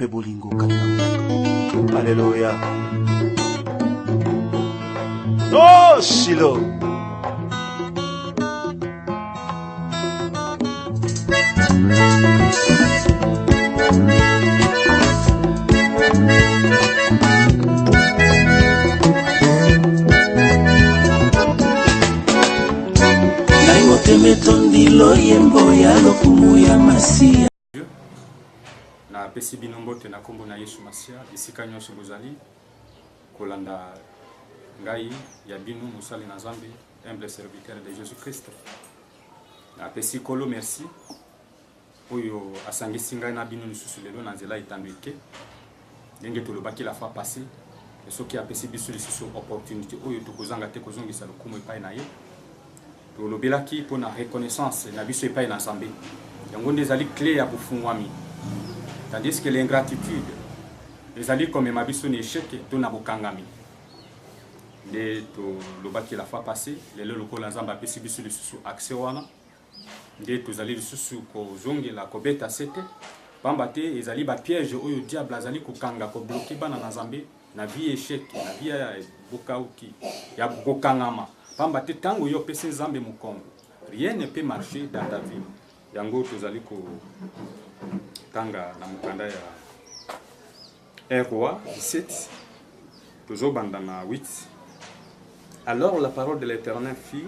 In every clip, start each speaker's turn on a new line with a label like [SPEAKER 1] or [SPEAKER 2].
[SPEAKER 1] pe bolingo katina. Alléluia. Oh Shilo.
[SPEAKER 2] Na pesi binombote na kombo na Yesu Masia isika nyonso bozali kolanda ngai ya bino musali na Nzambe humble serviteur de Jésus Christ. Na pesi kolo merci oyo asangisi ngai na bino lisusu lelo na nzela itandwike ndenge tolobaki la fois passée et soki apesi biso lisusu opportunité oyo tokozanga te kozongisa lokumu epai na ye tolobelaki mpona reconnaissance na biso epai na Nzambe yango nde ezali clé ya bofungwami. Tandis que l'ingratitude, les alliés comme ma biso ni échec, to na bokangami. De to lobaki la fois passée, les locaux l'ensemble pesi biso lisusu accès wana. De to zali lisusu ko zongela ko beta sete. Pamba te ezali ba piège oyo diable azali ko kanga ko bloquer bana na Nzambe na vie échec, na vie ya bokauki, ya bokangama. Pamba te tango yo pesi Nzambe mukongo. Rien ne peut marcher dans ta vie. Yango to zali ko tanga na mukanda ya Roi 17 tozobanda na 8. Alors la parole de l'Éternel fut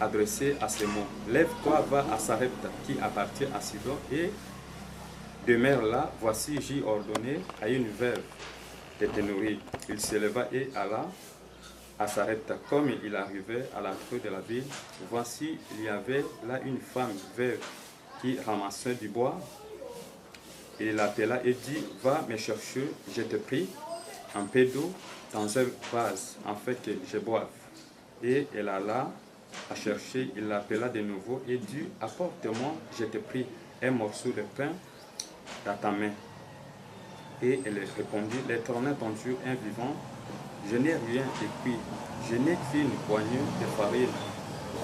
[SPEAKER 2] adressée à ces mots: lève-toi, va à Sarepta qui appartient à Sidon et demeure là. Voici j'ai ordonné à une veuve de te nourrir. Il se leva et alla à Sarepta. Comme il arrivait à l'entrée de la ville, voici il y avait là une femme veuve qui ramassait du bois. Il l'appela et dit: va me chercher, je te prie, un peu d'eau dans un vase, en fait que je boive. Et elle alla à chercher, il l'appela de nouveau et dit: apporte-moi, je te prie, un morceau de pain dans ta main. Et elle répondit: l'Éternel ton Dieu est vivant, je n'ai rien écrit, je n'ai qu'une poignée de farine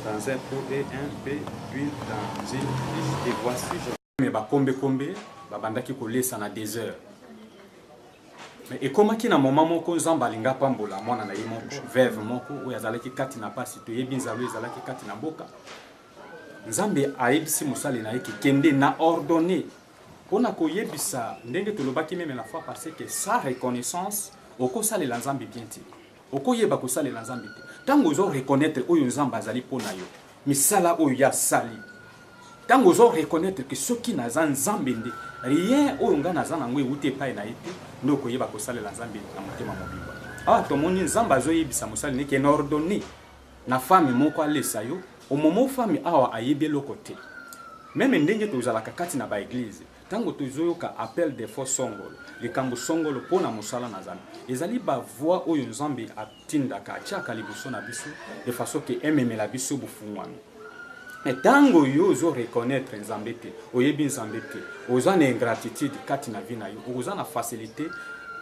[SPEAKER 2] dans un pot et un peu d'huile dans une fiche. Et voici, je... Mais bah kombe babandaki kolesa na des heures. Mais ekomaki na moment moko Nzambe alinga pambola mwana na ye moko veuve moko oyo azalaki kati na pasi toyebi nzalo ezalaki kati na mboka. Nzambe ayebisi mosali na ye kende na ordonné mpona koyebisa ndenge tolobaki meme la fois parce que sa reconnaissance okosalela Nzambe bien te okoyeba kosalela Nzambe te ntango ozo reconnaître oyo Nzambe azali mpona yo misala oyo ya sali tango ozo reconnaître que soki naza Nzambe nde rien oyo nga naza nango ewuti epai na ye te nde okoyeba kosalela Nzambe na motema mobimba. Awa tomoni Nzambe azoyebisa mosali neke na ordonné na femme moko alesa yo omomo femme awa ayebi eloko te. Meme ndenge tozalaka kati na baeglize tango tozoyoka appel de faux songolo likambo songolo mpona mosala na Nzambe ezali bavoix oyo Nzambe atindaka atiaka liboso na biso de façon ke ememela biso bofungwami. Mais tango yo ozo reconnaître Nzambe te oyebi Nzambe te oza na ingratitude kati na vie na yo oza na facilité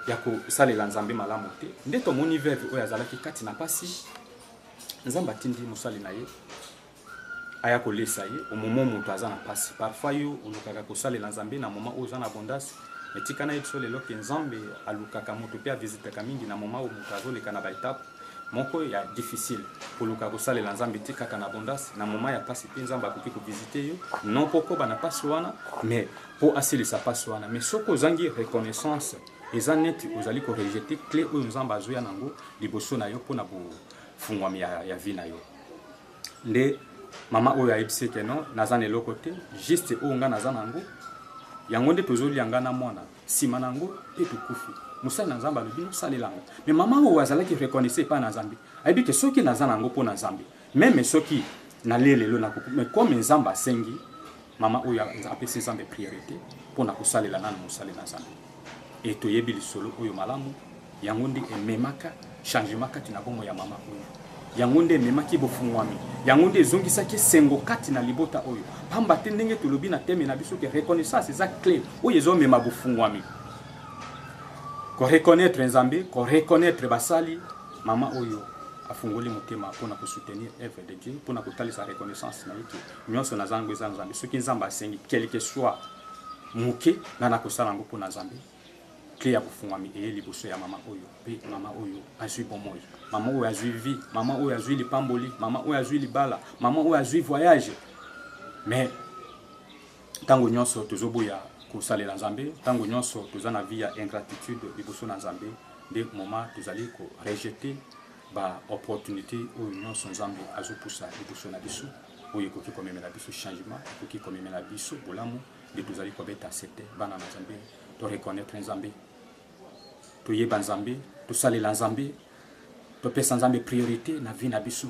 [SPEAKER 2] ya kosalela Nzambe malamu te nde tomoni veuve oyo azalaki kati na pasi Nzambe atindi mosali na ye aya kolesa ye au moment moto aza na pasi. Parfois yo olukaka kosalela Nzambe na moment oyo oza na abondance mais tikana yebiso lelo ke Nzambe alukaka moto mpe avisitaka mingi na moment oyo moto azoleka na baetape moko ya difficile pour luka kosalela Nzambe te kaka na abondance na moment ya pasi mpe Nzambe akoki kovisite yo non poko bana pasi wana mais po asilisa pasi wana. Mais soko ozangi reconnaissance eza neti ozali ko rejeter clé oyo Nzambe azoya nango liboso na yo mpona bofungwami ya vie na yo. Nde mama oyo ayebisi ke non naza na eloko te juste oyo nga naza nango yango nde tozolianga na mwana nsima nango mpe tokufi musali na Nzambe alobi nosalela yango. Mais mama oyo azalaki reconnaissé epai na Nzambe ayebi ke soki naza nango mpo na Nzambe meme soki nalelelo nakoku mais comme Nzambe asengi mama oyo apesi Nzambe priorité mpona kosalela nanu mosali na Nzambe. E toyebi lisolo oyo malamu yango nde ememaka changement kati na bomo ya mama oyo yango nde ememaki bofungwami yango nde ezongisaki sengo kati na libota oyo pamba te ndenge tolobi na teme na biso ke reconnaissance eza clé oyo ezomema bofungwami ko reconnaître Nzambe ko reconnaître basali mama oyo afungoli motema mpona kosoutenir œuvre de Dieu mpona kotalisa reconnaissance na ye nyonso na zango eza Nzambe soki Nzambe asengi quelque soit moke na nakosala yango mpona Nzambe clé ya kufungwami eye liboso ya mama oyo pe mama oyo azwi bomoi, mama oyo azwi vie, mama oyo azwi lipamboli, mama oyo azwi libala, mama oyo azwi voyage. Mais tango nyonso tozoboya kosalela Nzambe, tango nyonso toza na vie ya ingratitude liboso na Nzambe, nde moment tozali ko rejeter ba opportunité oyo nyonso Nzambe azopusa liboso na biso, oyo ekoki komemela biso changement, ekoki komemela biso bolamu, nde tozali kobeta accepter bana na Nzambe, to reconnaître Nzambe, toyeba Nzambe, tosalela Nzambe, topesa Nzambe priorité na vie na biso.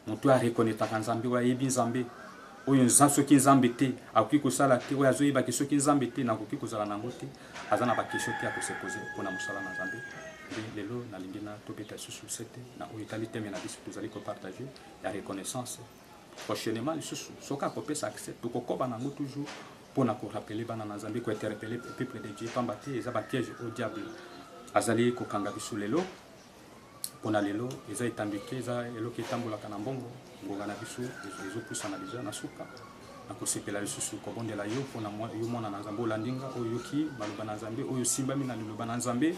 [SPEAKER 2] Moto a reconnaître Nzambe wa yebi Nzambe, oyo soki Nzambe te akoki kosala te, oyo azoyeba ke soki Nzambe te nakoki kozala nango te, aza na bakestion te ya kosepose mpona mosala na Nzambe. Nde lelo nalingi na tobeta susu sete na oyo etali teme na biso tozali kopartage ya reconnaissance. Prochainement lisusu soki akopesa accès tokokoba nango toujours mpona korapele bana na Nzambe, kointerpele peuple de Dieu, pamba te eza bapiège au diable azali kokanga biso lelo. Mpona lelo eza etambike, eza eloko etambolaka na mbongo, ngonga na biso ezopusana deja na suka na kosepela lisusu kobondela yo mpona yo mwana na Nzambe olandinga oyo yoki maloba na Nzambe, oyo simbami na liloba na Nzambe,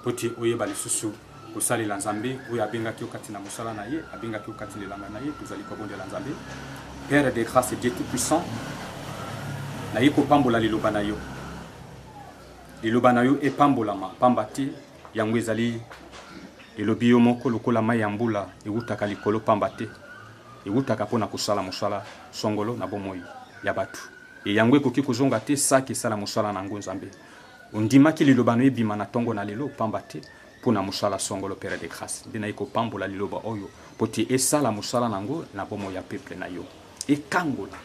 [SPEAKER 2] poti oyeba lisusu kosalela Nzambe oyo abengaki yo kati na mosala na ye, abengaki yo kati lelanga na ye. Tozali kobondela Nzambe Père de grâce et Dieu tout puissant, na ye kopambola liloba na yo, liloba na yo epambolama, pamba te yango ezali elobi yo moko lokola mai ya mbula ewutaka likolo, pamba te ewutaka mpona kosala mosala songolo na bomoi ya bato, e yango ekoki kozonga te saki esala mosala na yango. Nzambe ondimaki liloba no ebima na ntongo na lelo, pamba te mpona mosala songolo Père de grâce, nde naye kopambola liloba oyo po te esala mosala na yango na bomoi ya peuple na yo, ekangola,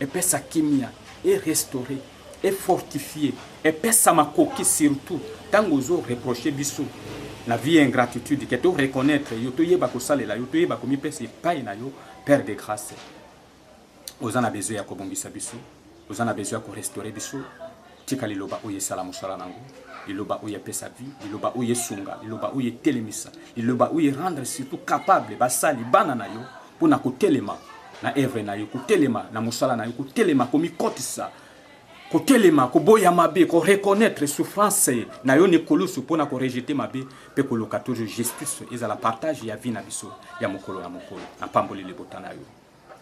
[SPEAKER 2] epesa kimia, erestaure, efortifie, epesa makoki surtout ntango ozo reproche biso na vie ingratitude, que to reconnaître yo to yeba kosalela yo to yeba komipesa epai na yo Père de grâce. Ozana besoin ya kobombisa biso, ozana besoin ya korestaurer biso, tika liloba oyo esala mosala nango, liloba oyo epesa vie, liloba oyo esunga, liloba oyo etelemisa, liloba oyo rendre surtout capable basali bana na yo mpona kotelema na œuvre na yo, kotelema na mosala na yo, kotelema komikotisa, kotelema koboya mabe, ko reconnaître souffrance na yo nekolusu mpona ko rejeter mabe pe koloka toujours justice ezala partage ya vie na biso ya mokolo na mokolo. Na pamboli lebota na yo,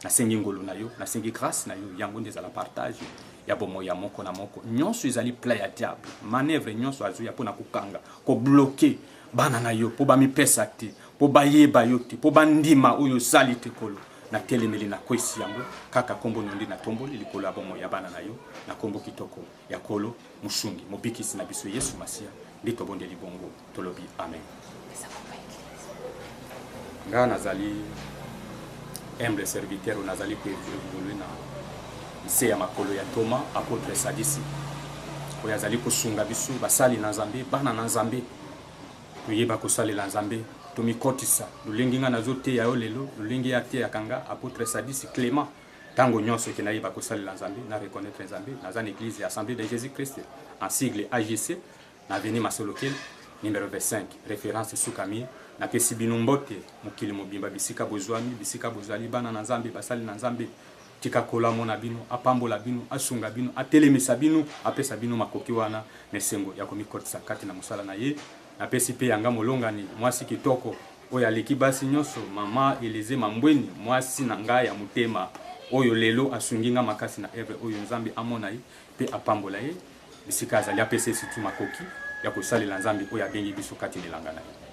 [SPEAKER 2] na sengi ngolo na yo, na sengi grâce na yo, yango nde ezala partage ya bomo ya moko na moko. Nyonso ezali plan ya diable, manœuvre nyonso azuya mpona kokanga, ko bloquer bana na yo po bamipesa te, po bayeba yo te, po bandima oyo sali te kolo na telemeli na kwesi yango kaka kombo nondi na tomboli likolo ya bomo ya bana na yo, na kombo kitoko ya kolo musungi mobikisi na biso Yesu Masia, ndi tobondeli bongo tolobi amen. Nga nazali humble serviteur, nazali ko evoluer na nse ya makolo ya Thomas apôtre Sadisi oyo azali kosunga biso basali na Nzambe, bana na Nzambe toyeba kosalela Nzambe, tomikotisa lulingi nga nazoteya yo lelo, lulingi ya te yakanga apôtre Sadisi Clément. Tango nyonso ke nayeba kosalela Nzambe na reconnaître Nzambe, naza na église ya Assemblée de Jésus-Christ en sigle AGC na avenue Masolokel numéro 25 référence Soukami. Na pesi bino mbote mokili mobimba bisika bozwami bisika bozali bana na Nzambe basali na Nzambe, tika kolamo na bino, apambola bino, asunga bino, atelemisa bino, apesa bino makoki wana mesengo ya komikotisa kati na mosala na ye. Na pesi pe yanga molongani mwasi kitoko oyo aleki basi nyonso, mama Eleze Mambweni, mwasi na ngai ya mutema oyo lelo asungi nga makasi na eve oyo Nzambe amona ye pe apambola ye bisika azali apesa situ makoki ya kosalela Nzambe oyo abengi biso kati nelanga na ye.